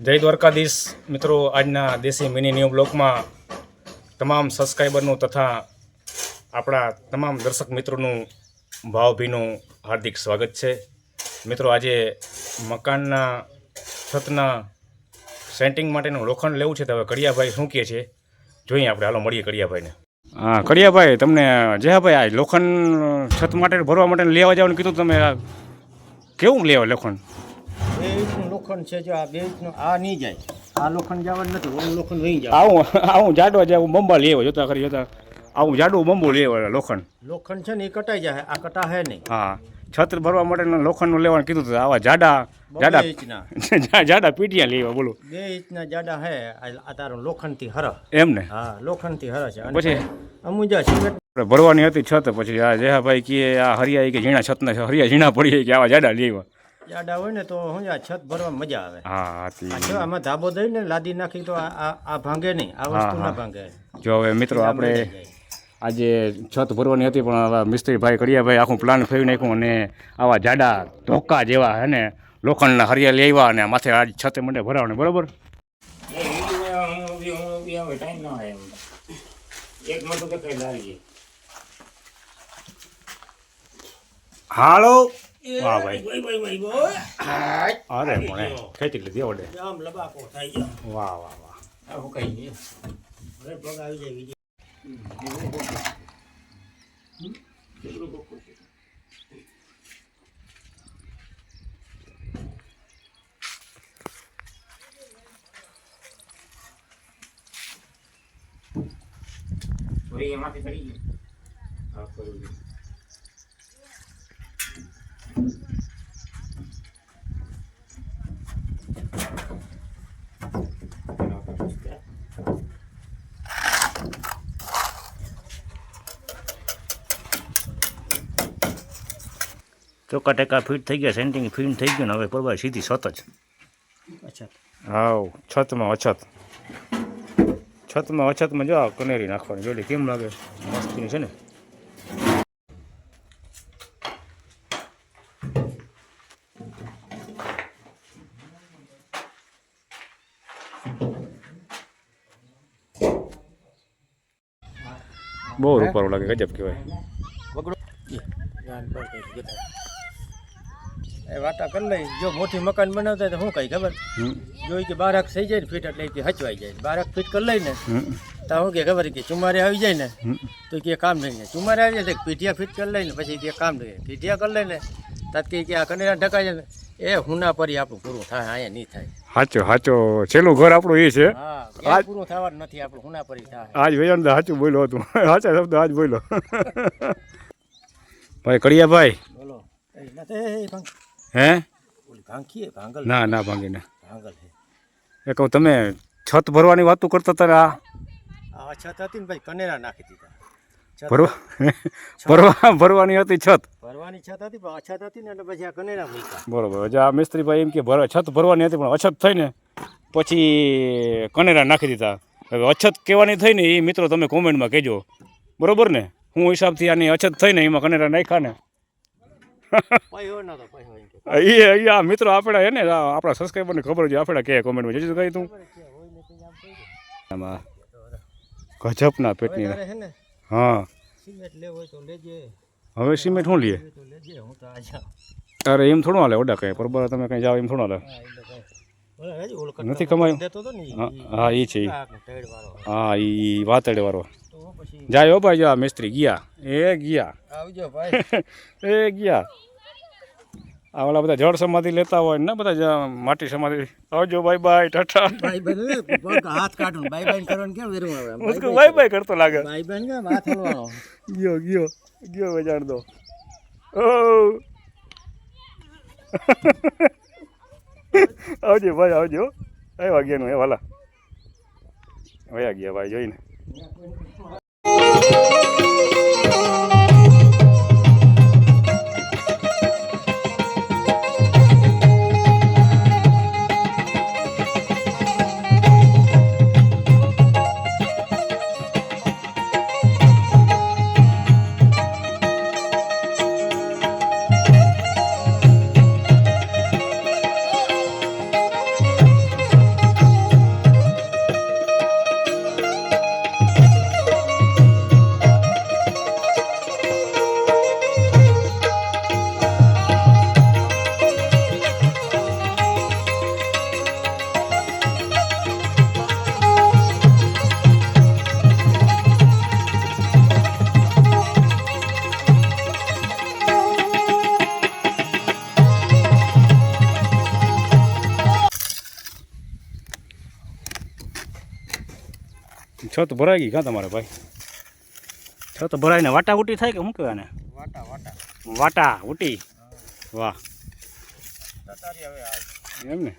જય દ્વારકાધીશ મિત્રો, આજના દેશી મિની ન્યૂ બ્લોગમાં તમામ સબસ્ક્રાઈબરનું તથા આપણા તમામ દર્શક મિત્રોનું ભાવભીનું હાર્દિક સ્વાગત છે. મિત્રો, આજે મકાનના છતના સેન્ટિંગ માટેનું લોખંડ લેવું છે, તો હવે કડિયાભાઈ શું કહે છે જોઈએ આપણે. હાલો મળીએ કડિયાભાઈને. હા કડિયાભાઈ, તમને જેહાભાઈ આ લોખંડ છત માટે ભરવા માટે લેવા જવાનું કીધું, તમે કેવું લેવા લોખંડ? બે ઇંચનું લોખંડ છે. જો આ 2 ઇંચનું આ નહીં જાય, આ લોખંડ જવાનું નથી, ઓલું લોખંડ વહી જાય. આવું જાડો જાય, બંબા લેવો જોતા કરી જોતા, આવું જાડું બંબુ લેવા લોખંડ છે ને એ કટાઈ જાય, આ કટા હે નહીં. હા, છત્ર ભરવા માટે લોખંડનું લેવાનું કીધું હતું. આવા જાડા જાડા પીટિયા લેવા. બોલો 2 ઇંચના જાડા હે આ તારો લોખંડથી હર. એમ ને? હા, લોખંડથી હર છે. પછી અમુજા સિમેન્ટ ભરવાની હતી છત. પછી આ જેહાભાઈ કે આ હરિયા કે ઝીણા છતના હરિયા ઝીણા પડી કે આવા જાડા લેવા. જાડા હોય ને તો શું છત ભરવા મજા આવે. હા, આમાં ધાબો દઈને લાદી નાખી તો આ ભાંગે નહીં, આ વસ્તુ ના ભાંગે. જો હવે મિત્રો, આપણે આજે છત ભરવાની હતી, પણ આવા મિસ્ત્રીભાઈ કડિયાભાઈ આખું પ્લાન ફેરવી નાખ્યું અને આવા જાડા ધોકા જેવા હે ને લોખંડના હરિયા લેવા અને માથે આજ છતે મંડે ભરાવને. બરોબર. હાલો. વાહ ભાઈ, અરે મને ખેંચી લીધી ઓડે. વાહ વાહ વાહ. એમાંથી કરી ચોખ્ખા ટેકા ફીટ થઈ ગયા, સેન્ટિંગ ફીટ થઈ ગયું ને હવે પરવા સીધી છત જ. હાવ છતમાં અછત, છતમાં અછતમાં જો કનેરી નાખવાની જોડે કેમ લાગે, મસ્તીની છે ને. બહુ રૂપારું લાગે, ગજબ કહેવાય. વાટા કરી લઈ. જો મોટી મકાન બનાવતા તો શું કઈ ખબર, જોઈ કે 12 થઈ જાય ને ફીટ એટલે કે હચવાઈ જાય. 12 ફીટ કરી લઈ ને તો શું કે ખબર કે ચુમારે આવી જાય ને તો કે કામ નહીં ને. ચુમારે આવી જાય પીઠિયા ફીટ કરી લઈ ને પછી કે કામ નહીં. પીઠિયા કરી લઈ ને તાત કે આ કનેરા ઢકાઈ જાય ને એ હુના પરી આપણું પૂરું થાય, અહીંયા નહીં થાય. સાચો છેલ્લું ઘર આપણું એ છે. હા, પૂરું થવાનું નથી આપણું, હુના પરી થાય. આજ વેજન સાચું બોલ્યો હતું, સાચા શબ્દ આજ બોલ્યો. ભાઈ કડિયાભાઈ બોલો. હે ભાંગલ ના ના ભાંગી ના ભાંગલ એ કહું, તમે છત ભરવાની વાતો કરતા હતા. આ છત હતી ને ભાઈ, કનેરા નાખી દીધા. ભરવાની હતી છત, ભરવાની છત હતી પણ અછત હતી ને એટલે પછી આ કનેરા મૂક્યા. બરોબર. જે આ મિસ્ત્રીભાઈ એમ કે છત ભરવાની હતી પણ અછત થઈને પછી કનેરા નાખી દીધા. હવે અછત કહેવાની થઈ ને એ મિત્રો તમે કોમેન્ટમાં કહેજો, બરોબર ને? હું હિસાબથી આની અછત થઈ ને એમાં કનેરા નાખ્યા ને એ આ મિત્રો આપણે હે ને આપણા સબસ્ક્રાઈબરને ખબર છે, આપણે કે કોમેન્ટમાં જજુ કહી તું આમાં ગજબના પેટની. હા, હવે સિમેન્ટ શું લઈએ? અરે એમ થોડું હાલે ઓડા કઈ બરોબર, તમે કઈ જાઓ એમ થોડું હાલે, નથી કમાયું. હા એ છે, હા એ વાતડે વાળો જાય. હો ભાઈ, જો મિસ્ત્રી ગયા, એ ગયા એ ગયા. આ ઓલા બધા જળ સમાધિ લેતા હોય ને બધા માટી સમાધિ. આવજો, બાય બાય, ટાટા. હાથ કાઢું બાય બાય કરવાનું કેમ વેરું આવે? મુસ્કુ બાય બાય કરતો લાગે. બાય બાય કેમ હાથ હલવાનો? ગયો વેચાણ દો. ઓ આવજો ભાઈ, આવજો. આવ્યા ગયા નું એ વાલા વયા ગયા ભાઈ, જોઈને. છત ભરાઈ ગઈ કાં તમારે ભાઈ? છત ભરાઈને વાટા ઉટી થાય કે શું કહેવાય ને? વાટા વાટા વાટા ઉટી. વાહ, તતારી હવે આ એમ ને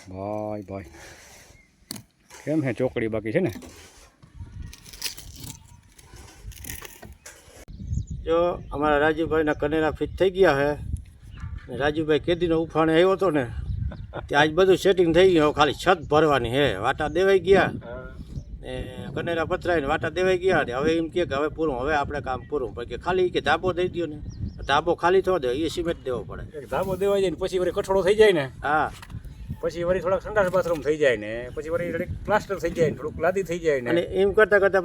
ભાઈ ભાઈ. કેમ હે ચોકડી બાકી છે ને? જો અમારા રાજુભાઈના કનેરા ફિટ થઈ ગયા છે ને રાજુભાઈ કેદીનો ઉફાણે આવ્યો હતો ને ત્યાં આજ બધું સેટિંગ થઈ ગયું. હવે ખાલી છત ભરવાની હે. વાટા દેવાઈ ગયા ને કનેરા પથરાઈને વાટા દેવાઈ ગયા ને હવે એમ કે હવે પૂરું, હવે આપણે કામ પૂરું. પછી કે ખાલી કે ધાબો દઈ દો ને, ધાબો ખાલી થવા દે એ સિમેન્ટ દેવો પડે. એક ધાબો દેવાઈ જાય ને પછી વળી કઠોળો થઈ જાય ને, હા પછી વળી થોડાક સંડાસ બાથરૂમ થઈ જાય ને, પછી વળી થોડીક પ્લાસ્ટર થઈ જાય ને, થોડુંક લાદી થઈ જાય ને. અને એમ કરતાં કરતાં